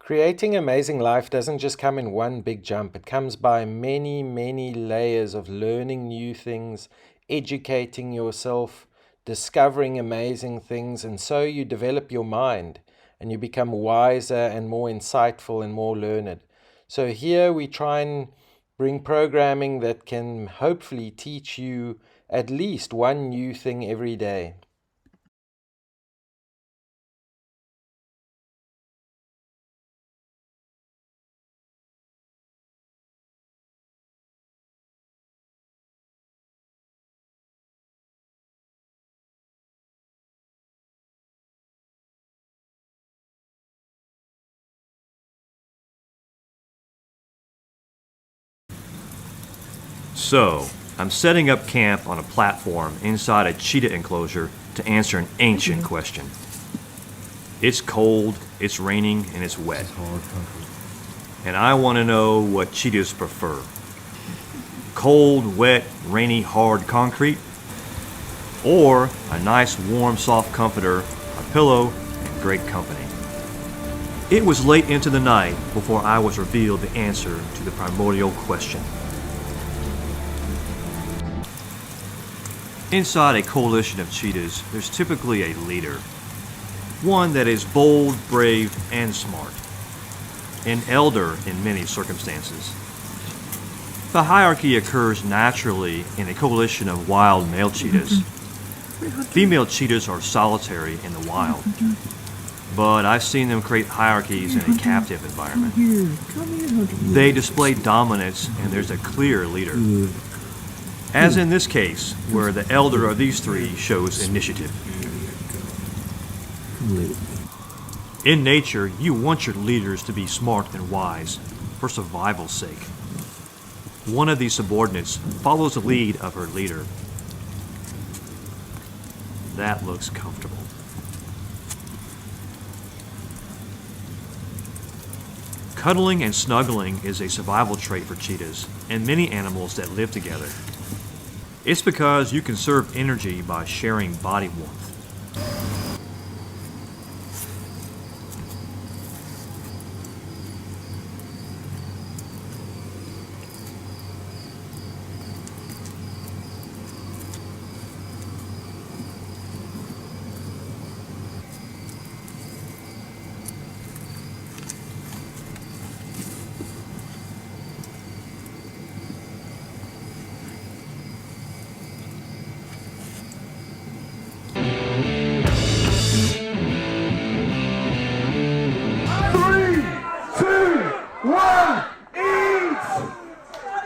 Creating amazing life doesn't just come in one big jump. It comes by many, many layers of learning new things, educating yourself, discovering amazing things, and so you develop your mind and you become wiser and more insightful and more learned. So here we try and bring programming that can hopefully teach you at least one new thing every day. So, I'm setting up camp on a platform inside a cheetah enclosure to answer an ancient question. It's cold, it's raining, and it's wet. And I want to know what cheetahs prefer. Cold, wet, rainy, hard concrete? Or a nice, warm, soft comforter, a pillow, and great company? It was late into the night before I was revealed the answer to the primordial question. Inside a coalition of cheetahs, there's typically a leader. One that is bold, brave, and smart. An elder in many circumstances. The hierarchy occurs naturally in a coalition of wild male cheetahs. Female cheetahs are solitary in the wild, but I've seen them create hierarchies in a captive environment. They display dominance and there's a clear leader. As in this case, where the elder of these three shows initiative. In nature, you want your leaders to be smart and wise, for survival's sake. One of these subordinates follows the lead of her leader. That looks comfortable. Cuddling and snuggling is a survival trait for cheetahs and many animals that live together. It's because you conserve energy by sharing body warmth.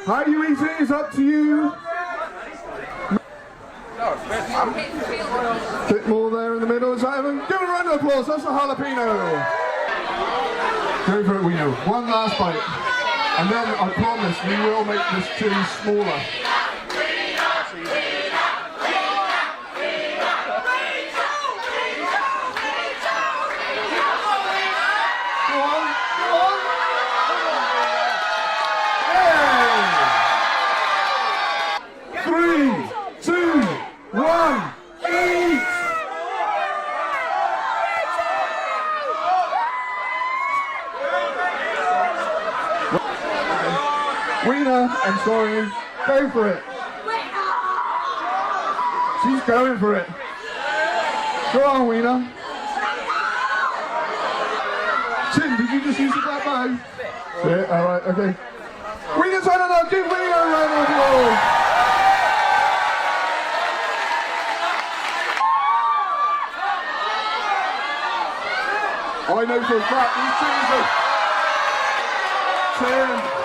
How you eat it is up to you. Bit more there in the middle. Is that even? Give it a round of applause. That's a jalapeno. Go for it, we know. One last bite. And then I promise we will make this chili smaller. Weena, I'm sorry, go for it. She's going for it. Go on, Weena. Tim, did you just use the black bow? Yeah, alright, okay. Weena's had enough, give Weena a round of applause. I know for a fact these things are 10.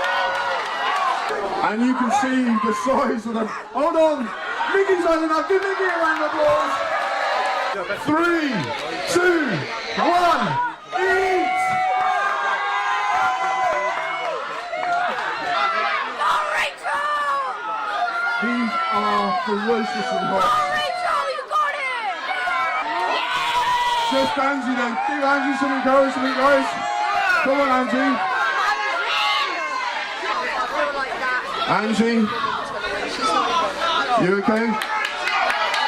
And you can see the size of them. Hold on, Mickey's had enough. Give Mickey a round of applause. 3, 2, 1, eat! These are ferociously hot. You got it! Just Angie then. Give Angie some encouragement, guys. Come on, Angie. Angie, you okay?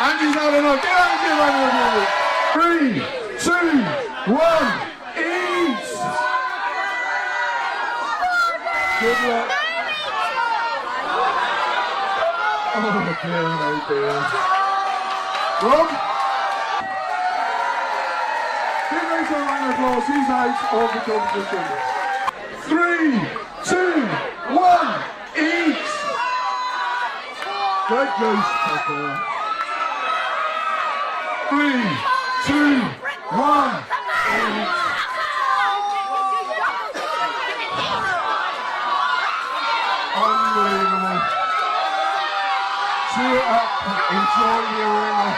Angie's had enough. Get Angie a round of applause. 3, 2, 1, eat! Good luck. Oh dear, oh dear. Rob? Give Rachel a round of applause. She's out of the competition. 3, 2, 1, eat! Great goose, Pepper. 3, 2, 1, eat! Unbelievable. Cheer up, enjoy the arena.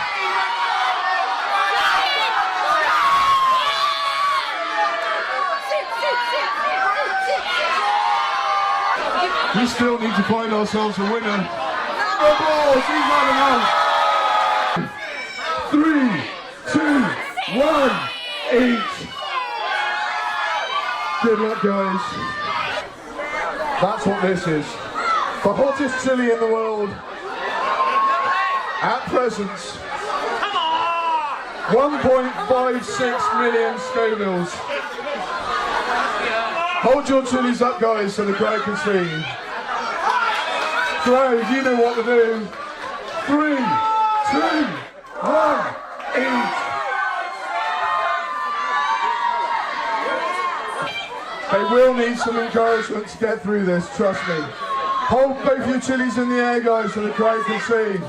We still need to find ourselves a winner. Applause, he's not enough. 3, 2, 1, eat. Good luck, guys. That's what this is. The hottest chili in the world. At present, 1.56 million Scovilles. Hold your chilies up, guys, so the crowd can see. Crowd, you know what to do. 3, 2, 1, eat. They will need some encouragement to get through this, trust me. Hold both your chilies in the air, guys, so the crowd can see.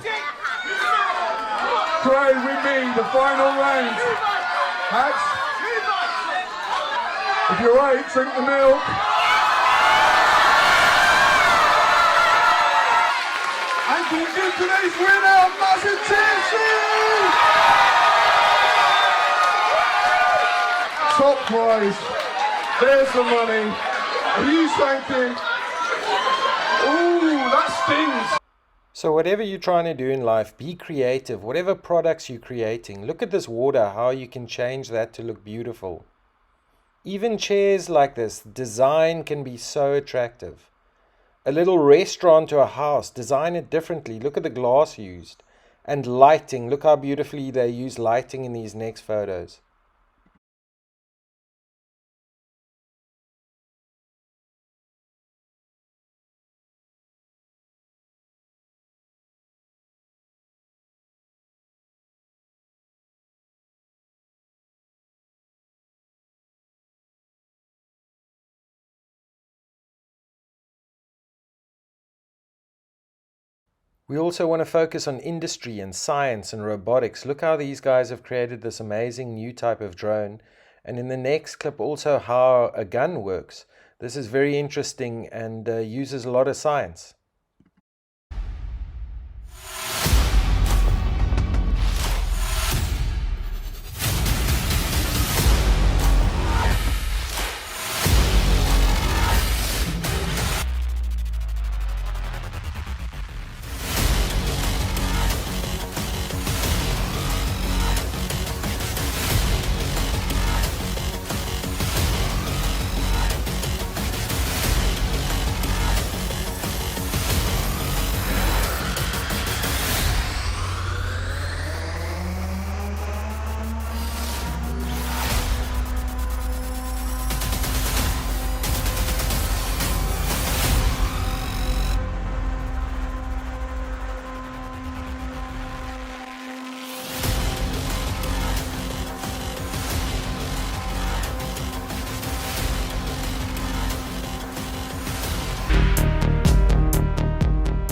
Crowd, with me, the final round. Hats. If you're right, drink the milk. And can you give today's winner a massive cheer? Top prize. There's the money. A huge thank you. Ooh, that stings. So whatever you're trying to do in life, be creative. Whatever products you're creating, look at this water, how you can change that to look beautiful. Even chairs like this, design can be so attractive. A little restaurant or a house, design it differently. Look at the glass used. And lighting, look how beautifully they use lighting in these next photos. We also want to focus on industry and science and robotics. Look how these guys have created this amazing new type of drone. And in the next clip also how a gun works. This is very interesting and uses a lot of science.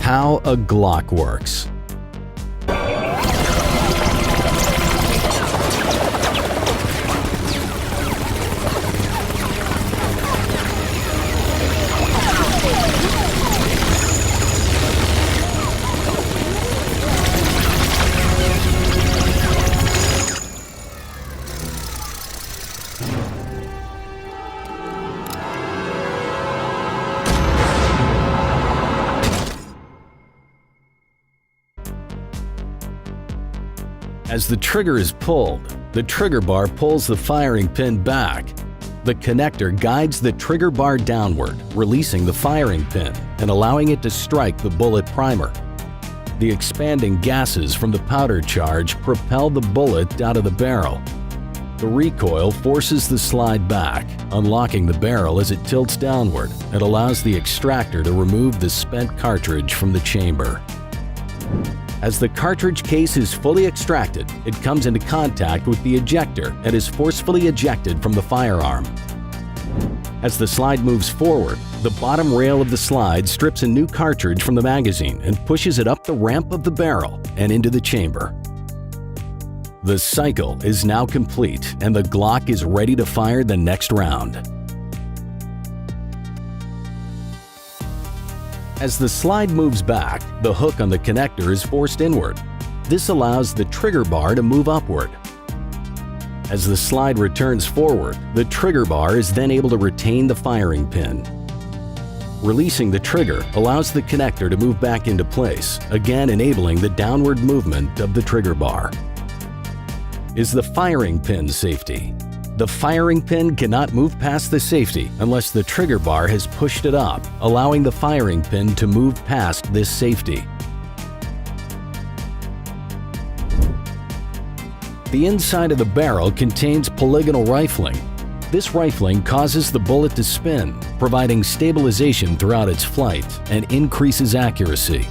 How a Glock works. As the trigger is pulled, the trigger bar pulls the firing pin back. The connector guides the trigger bar downward, releasing the firing pin and allowing it to strike the bullet primer. The expanding gases from the powder charge propel the bullet out of the barrel. The recoil forces the slide back, unlocking the barrel as it tilts downward and allows the extractor to remove the spent cartridge from the chamber. As the cartridge case is fully extracted, it comes into contact with the ejector and is forcefully ejected from the firearm. As the slide moves forward, the bottom rail of the slide strips a new cartridge from the magazine and pushes it up the ramp of the barrel and into the chamber. The cycle is now complete and the Glock is ready to fire the next round. As the slide moves back, the hook on the connector is forced inward. This allows the trigger bar to move upward. As the slide returns forward, the trigger bar is then able to retain the firing pin. Releasing the trigger allows the connector to move back into place, again enabling the downward movement of the trigger bar. Is the firing pin safety? The firing pin cannot move past the safety unless the trigger bar has pushed it up, allowing the firing pin to move past this safety. The inside of the barrel contains polygonal rifling. This rifling causes the bullet to spin, providing stabilization throughout its flight and increases accuracy.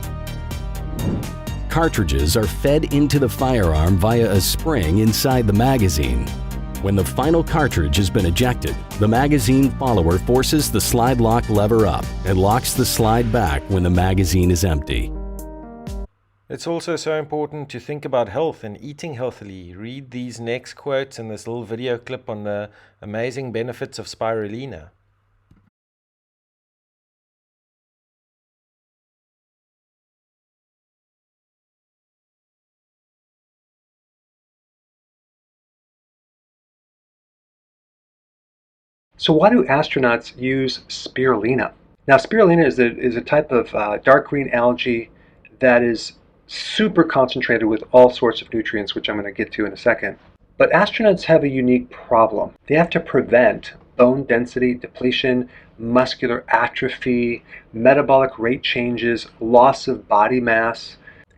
Cartridges are fed into the firearm via a spring inside the magazine. When the final cartridge has been ejected, the magazine follower forces the slide lock lever up and locks the slide back when the magazine is empty. It's also so important to think about health and eating healthily. Read these next quotes in this little video clip on the amazing benefits of spirulina. So why do astronauts use spirulina? Now spirulina is a type of dark green algae that is super concentrated with all sorts of nutrients, which I'm going to get to in a second. But astronauts have a unique problem. They have to prevent bone density depletion, muscular atrophy, metabolic rate changes, loss of body mass,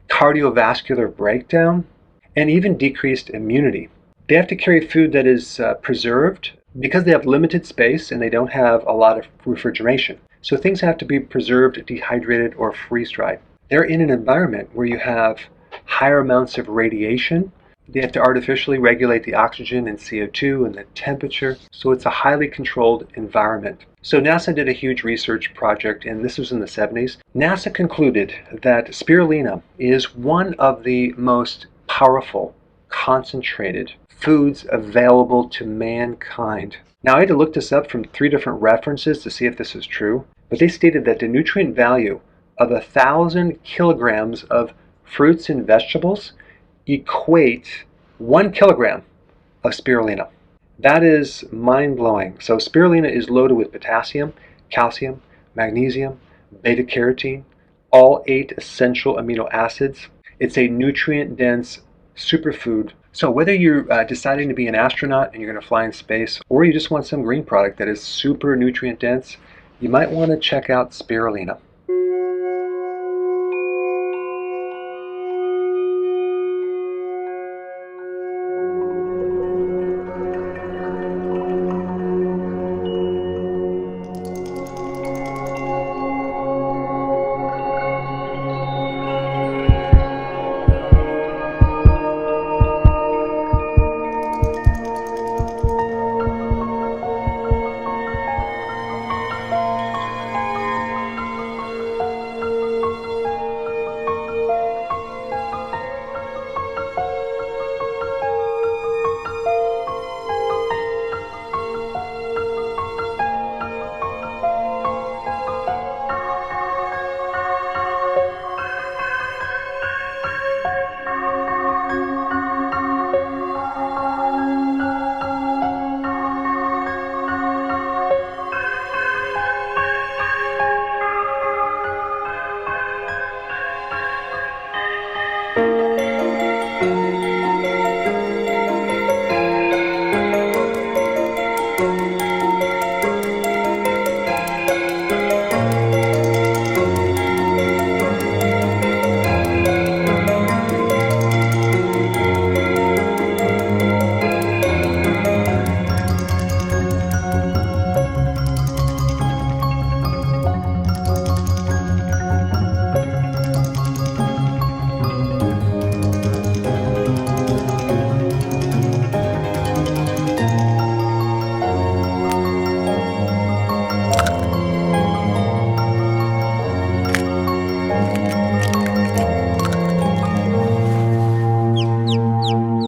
cardiovascular breakdown, and even decreased immunity. They have to carry food that is preserved because they have limited space and they don't have a lot of refrigeration. So things have to be preserved, dehydrated, or freeze-dried. They're in an environment where you have higher amounts of radiation. They have to artificially regulate the oxygen and CO2 and the temperature. So it's a highly controlled environment. So NASA did a huge research project, and this was in the 70s. NASA concluded that spirulina is one of the most powerful, concentrated foods available to mankind. Now I had to look this up from 3 different references to see if this is true, but they stated that the nutrient value of 1,000 kilograms of fruits and vegetables equate 1 kilogram of spirulina. That is mind-blowing. So spirulina is loaded with potassium, calcium, magnesium, beta-carotene, all 8 essential amino acids. It's a nutrient-dense superfood. So whether you're deciding to be an astronaut and you're going to fly in space, or you just want some green product that is super nutrient dense, you might want to check out spirulina.